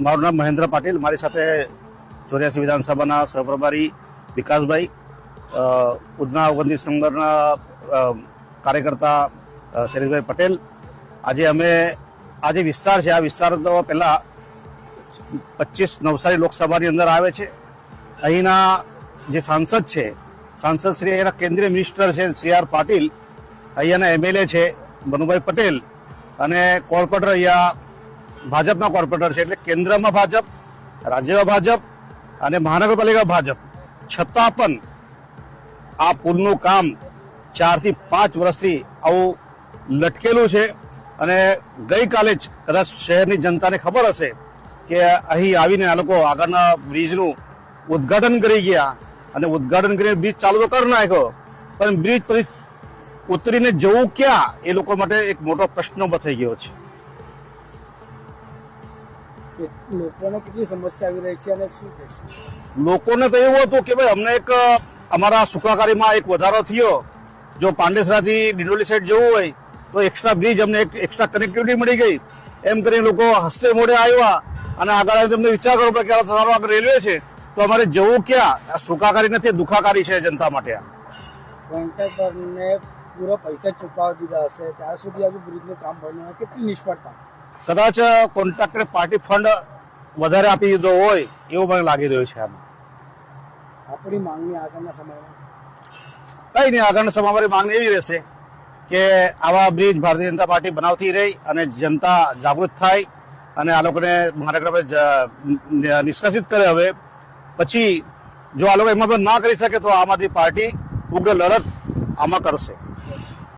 મારું નામ મહેન્દ્ર પાટીલ, મારી સાથે 84 વિધાનસભાના સહપ્રભારી વિકાસભાઈ, ઉધના 29 નંબરના કાર્યકર્તા શૈલેષભાઈ પટેલ. આજે અમે આ જે વિસ્તાર છે, આ વિસ્તાર તો પહેલાં 25 નવસારી લોકસભાની અંદર આવે છે. અહીંના જે સાંસદ છે, સાંસદ શ્રી અહીંના કેન્દ્રીય મિનિસ્ટર છે CR પાટીલ, અહીંયાના MLA છે મનુભાઈ પટેલ, અને કોર્પોરેટર અહીંયા ભાજપના કોર્પોરેટર છે. એટલે કેન્દ્રમાં ભાજપ, રાજ્યમાં ભાજપ અને મહાનગરપાલિકા ભાજપ, છતાં પણ આ પુલનું કામ 4 થી 5 વર્ષથી આવું લટકેલું છે. અને ગઈકાલે જ કદાચ શહેરની જનતાને ખબર હશે કે અહીં આવીને આ લોકો આગળના બ્રિજનું ઉદ્ઘાટન કરી ગયા, અને ઉદ્ઘાટન કરીને બ્રિજ ચાલુ તો કરી નાખ્યો, પણ બ્રિજ પછી ઉતરીને જવું ક્યાં એ લોકો માટે એક મોટો પ્રશ્ન ઉભો થઈ ગયો છે. લોકોને કેટલી સમસ્યા આવી રહી છે અને શું કહેશે? લોકોને તો એવું હતું કે ભાઈ અમને એક અમારા સુખાકારીમાં એક વધારો થયો, જો પાંડેસરાથી ડિંડોલી સાઈડ જવું હોય તો એક્સ્ટ્રા બ્રિજ, અમને એક એક્સ્ટ્રા કનેક્ટિવિટી મળી ગઈ. એમ કરીને લોકો હસ્તે મોઢે આવ્યા, અને આગળ તમને વિચાર કરવો પડે કે સારો આગળ રેલવે છે તો અમારે જવું ક્યાં? આ સુખાકારી નથી, દુખાકારી છે જનતા માટે. કોન્ટ્રાક્ટરને પૂરા પૈસા ચૂકવી દીધા હશે, ત્યાં સુધી હજુ બ્રિજનું કામ બન્યું, કેટલી નિષ્ફળતા? કદાચ કોન્ટ્રાક્ટરે પાર્ટી ફંડ વધારે આપી દીધો હોય એવું મને લાગી રહ્યું છે. આમાં આપણી માંગણી આગળના સમયમાં કઈ નહીં, આગળના સમયમાં અમારી માંગણી એવી રહેશે કે આવા બ્રિજ ભારતીય જનતા પાર્ટી બનાવતી રહી અને જનતા જાગૃત થાય અને આ લોકોને મહાનગરપાલિકા નિષ્કાસિત કરે. હવે પછી જો આ લોકો એમાં પણ ના કરી શકે તો આમ આદમી પાર્ટી ઉગ્ર લડત આમાં કરશે.